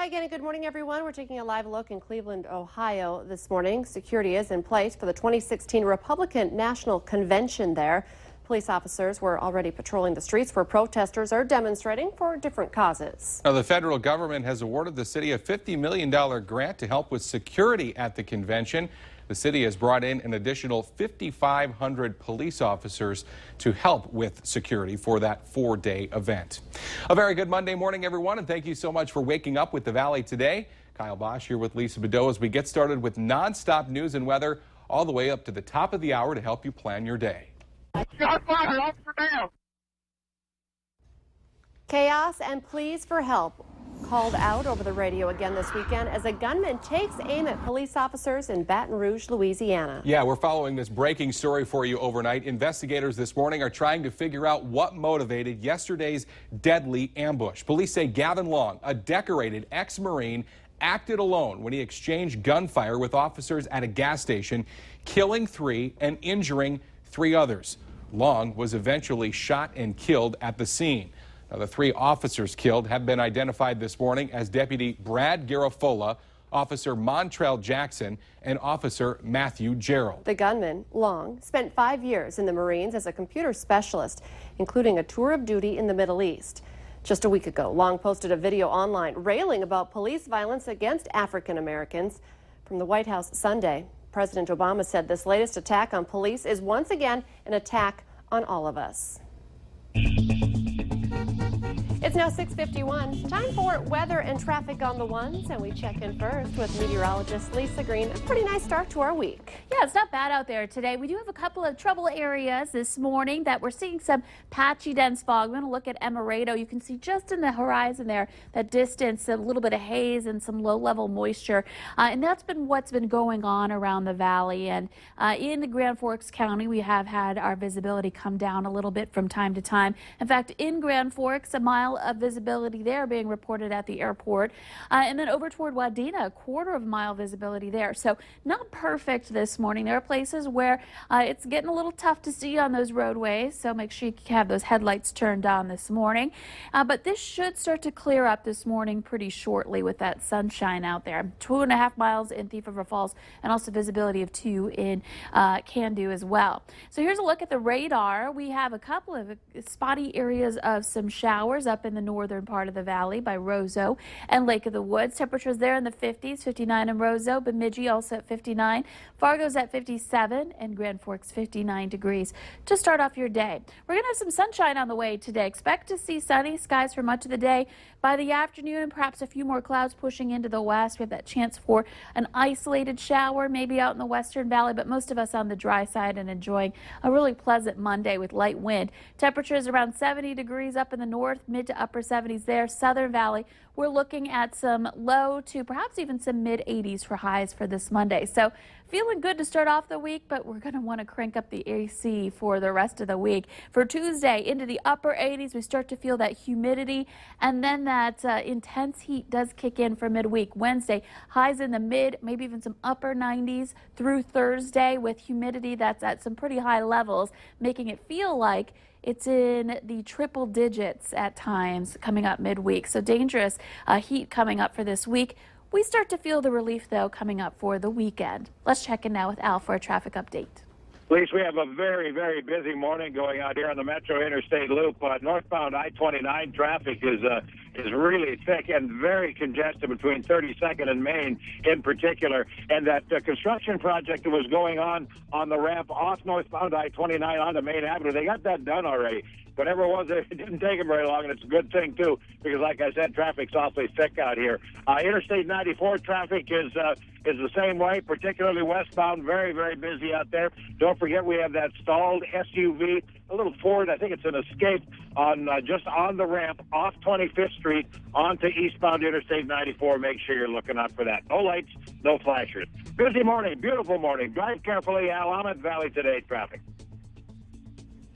Hi again and good morning, everyone. We're taking a live look in Cleveland, Ohio this morning. Security is in place for the 2016 Republican National Convention there. Police officers were already patrolling the streets where protesters are demonstrating for different causes. Now, the federal government has awarded the city a $50 million grant to help with security at the convention. The city has brought in an additional 5,500 police officers to help with security for that four-day event. A very good Monday morning, everyone, and thank you so much for waking up with the Valley today. Kyle Bosch here with Lisa Bedeau as we get started with nonstop news and weather all the way up to the top of the hour to help you plan your day. Chaos and pleas for help called out over the radio again this weekend as a gunman takes aim at police officers in Baton Rouge, Louisiana. Yeah, we're following this breaking story for you overnight. Investigators this morning are trying to figure out what motivated yesterday's deadly ambush. Police say Gavin Long, a decorated ex-Marine, acted alone when he exchanged gunfire with officers at a gas station, killing 3 and injuring 3 others. Long was eventually shot and killed at the scene. Now, the 3 officers killed have been identified this morning as Deputy Brad Garofola, Officer Montrell Jackson, and Officer Matthew Gerald. The gunman, Long, spent 5 years in the Marines as a computer specialist, including a tour of duty in the Middle East. Just a week ago, Long posted a video online railing about police violence against African Americans. From the White House Sunday, President Obama said this latest attack on police is once again an attack on all of us. It's now 6:51. Time for weather and traffic on the ones, and we check in first with meteorologist Lisa Green. A pretty nice start to our week. Yeah, it's not bad out there today. We do have a couple of trouble areas this morning that we're seeing some patchy dense fog. We're going to look at Emerado. You can see just in the horizon there, that distance, a little bit of haze and some low-level moisture. And that's been what's been going on around the valley. And in Grand Forks County, we have had our visibility come down a little bit from time to time. In fact, in Grand Forks, a mile of visibility there being reported at the airport. And then over toward Wadena, a quarter-of-mile visibility there. So not perfect this morning. There are places where it's getting a little tough to see on those roadways, so make sure you have those headlights turned on this morning. But this should start to clear up this morning pretty shortly with that sunshine out there. 2.5 miles in Thief River Falls and also visibility of 2 in Can-Do as well. So here's a look at the radar. We have a couple of spotty areas of some showers up in the northern part of the valley by Roseau and Lake of the Woods. Temperatures there in the 50s, 59 in Roseau, Bemidji also at 59, Fargo's at 57, and Grand Forks 59 degrees to start off your day. We're going to have some sunshine on the way today. Expect to see sunny skies for much of the day. By the afternoon, perhaps a few more clouds pushing into the west. We have that chance for an isolated shower, maybe out in the western valley, but most of us on the dry side and enjoying a really pleasant Monday with light wind. Temperatures around 70 degrees up in the north, mid to upper 70s there. Southern Valley, we're looking at some low to perhaps even some mid 80s for highs for this Monday. So feeling good to start off the week, but we're going to want to crank up the AC for the rest of the week. For Tuesday, into the upper 80s, we start to feel that humidity, and then that intense heat does kick in for midweek. Wednesday, highs in the mid, maybe even some upper 90s through Thursday with humidity that's at some pretty high levels, making it feel like it's in the triple digits at times coming up midweek. So dangerous heat coming up for this week. We start to feel the relief, though, coming up for the weekend. Let's check in now with Al for a traffic update. Police, we have a very, very busy morning going out here on the Metro Interstate Loop. Northbound I-29 traffic is really thick and very congested between 32nd and Main in particular. And that construction project that was going on the ramp off northbound I-29 onto Main Avenue, they got that done already. Whatever it was, it didn't take them very long, and it's a good thing, too, because, like I said, traffic's awfully thick out here. Interstate 94 traffic is the same way, particularly westbound, very, very busy out there. Don't forget we have that stalled SUV, a little Ford, I think it's an Escape, on just on the ramp off 25th Street onto eastbound Interstate 94. Make sure you're looking out for that. No lights, no flashers. Busy morning, beautiful morning. Drive carefully. Willamette Valley today traffic.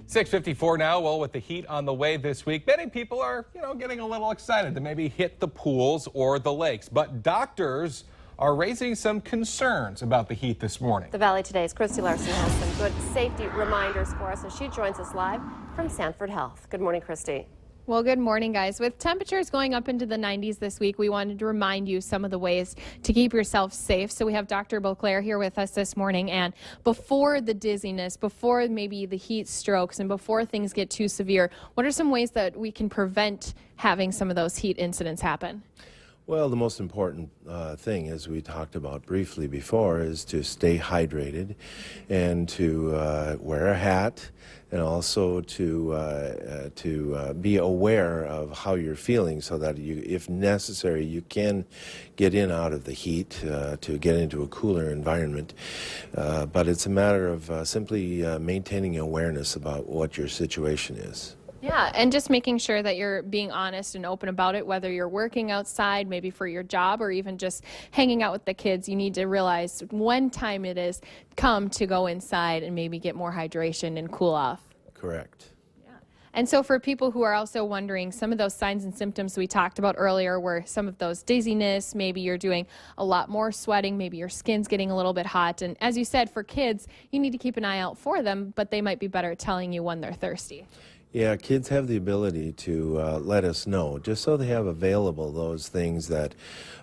6:54 now. Well, with the heat on the way this week, many people are, getting a little excited to maybe hit the pools or the lakes. But doctors are raising some concerns about the heat this morning. The Valley Today's Christy Larson has some good safety reminders for us as she joins us live from Sanford Health. Good morning, Christy. Well, good morning, guys. With temperatures going up into the 90s this week, we wanted to remind you some of the ways to keep yourself safe. So we have Dr. Beauclair here with us this morning. And before the dizziness, before maybe the heat strokes, and before things get too severe, what are some ways that we can prevent having some of those heat incidents happen? Well, the most important thing, as we talked about briefly before, is to stay hydrated and to wear a hat, and also to be aware of how you're feeling, so that you, if necessary, you can get in out of the heat to get into a cooler environment. But it's a matter of simply maintaining awareness about what your situation is. Yeah, and just making sure that you're being honest and open about it, whether you're working outside, maybe for your job, or even just hanging out with the kids. You need to realize when time it is come to go inside and maybe get more hydration and cool off. Correct. Yeah. And so for people who are also wondering, some of those signs and symptoms we talked about earlier were some of those dizziness, maybe you're doing a lot more sweating, maybe your skin's getting a little bit hot. And as you said, for kids, you need to keep an eye out for them, but they might be better at telling you when they're thirsty. Yeah, kids have the ability to let us know, just so they have available those things that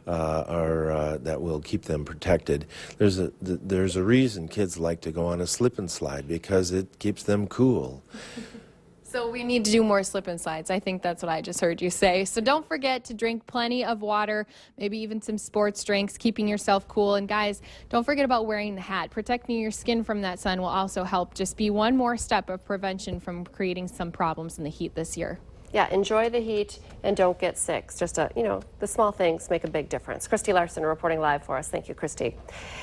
that will keep them protected. There's a reason kids like to go on a slip and slide, because it keeps them cool. So we need to do more slip and slides. I think that's what I just heard you say. So don't forget to drink plenty of water, maybe even some sports drinks, keeping yourself cool. And guys, don't forget about wearing the hat. Protecting your skin from that sun will also help just be one more step of prevention from creating some problems in the heat this year. Yeah, enjoy the heat and don't get sick. It's just, the small things make a big difference. Christy Larson reporting live for us. Thank you, Christy.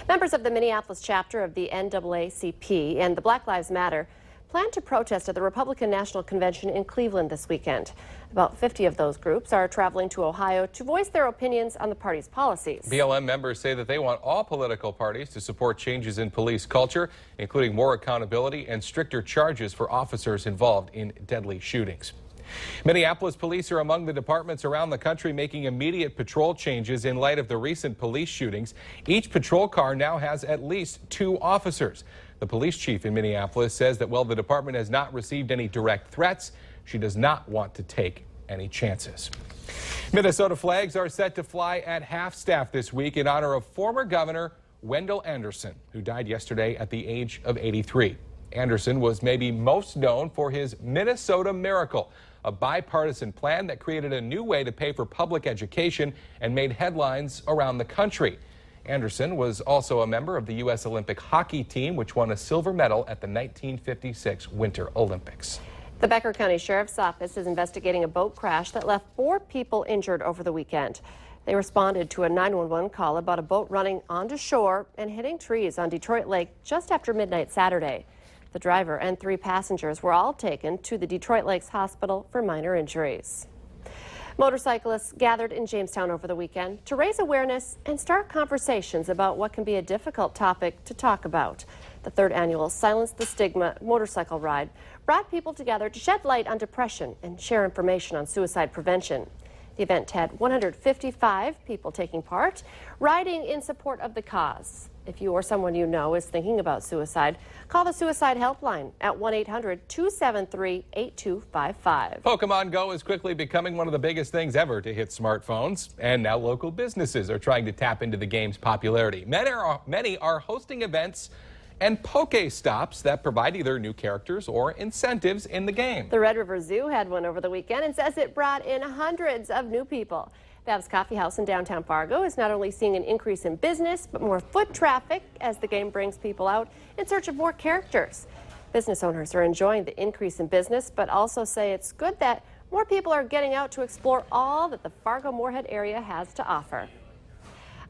Members of the Minneapolis chapter of the NAACP and the Black Lives Matter plan to protest at the Republican National Convention in Cleveland this weekend. About 50 of those groups are traveling to Ohio to voice their opinions on the party's policies. BLM members say that they want all political parties to support changes in police culture, including more accountability and stricter charges for officers involved in deadly shootings. Minneapolis police are among the departments around the country making immediate patrol changes in light of the recent police shootings. Each patrol car now has at least 2 officers. The police chief in Minneapolis says that while the department has not received any direct threats, she does not want to take any chances. Minnesota flags are set to fly at half-staff this week in honor of former Governor Wendell Anderson, who died yesterday at the age of 83. Anderson was maybe most known for his Minnesota Miracle, a bipartisan plan that created a new way to pay for public education and made headlines around the country. Anderson was also a member of the U.S. Olympic hockey team, which won a silver medal at the 1956 Winter Olympics. The Becker County Sheriff's Office is investigating a boat crash that left 4 people injured over the weekend. They responded to a 911 call about a boat running onto shore and hitting trees on Detroit Lake just after midnight Saturday. The driver and 3 passengers were all taken to the Detroit Lakes Hospital for minor injuries. Motorcyclists gathered in Jamestown over the weekend to raise awareness and start conversations about what can be a difficult topic to talk about. The 3rd annual Silence the Stigma motorcycle ride brought people together to shed light on depression and share information on suicide prevention. The event had 155 people taking part, riding in support of the cause. If you or someone you know is thinking about suicide, call the Suicide Helpline at 1-800-273-8255. Pokemon Go is quickly becoming one of the biggest things ever to hit smartphones, and now local businesses are trying to tap into the game's popularity. Many are hosting events and Pokestops that provide either new characters or incentives in the game. The Red River Zoo had one over the weekend and says it brought in hundreds of new people. Bab's Coffee House in downtown Fargo is not only seeing an increase in business, but more foot traffic as the game brings people out in search of more characters. Business owners are enjoying the increase in business, but also say it's good that more people are getting out to explore all that the Fargo-Moorhead area has to offer.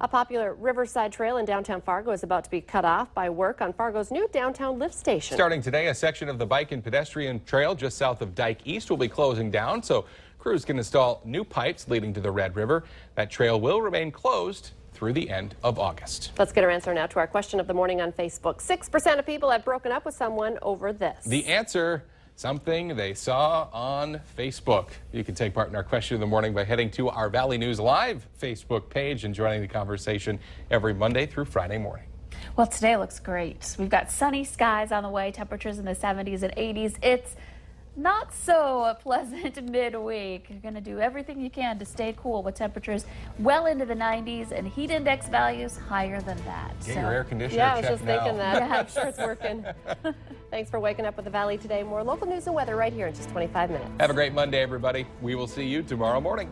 A popular Riverside Trail in downtown Fargo is about to be cut off by work on Fargo's new downtown lift station. Starting today, a section of the bike and pedestrian trail just south of Dyke East will be closing down, so crews can install new pipes leading to the Red River. That trail will remain closed through the end of August. Let's get our answer now to our question of the morning on Facebook. 6% of people have broken up with someone over this. The answer, something they saw on Facebook. You can take part in our question of the morning by heading to our Valley News Live Facebook page and joining the conversation every Monday through Friday morning. Well, today looks great. We've got sunny skies on the way, temperatures in the 70s and 80s. It's not so pleasant midweek. You're going to do everything you can to stay cool with temperatures well into the 90s and heat index values higher than that. Get your air conditioner Yeah, I was checked just thinking now. that. I'm sure it's working. Thanks for waking up with the Valley today. More local news and weather right here in just 25 minutes. Have a great Monday, everybody. We will see you tomorrow morning.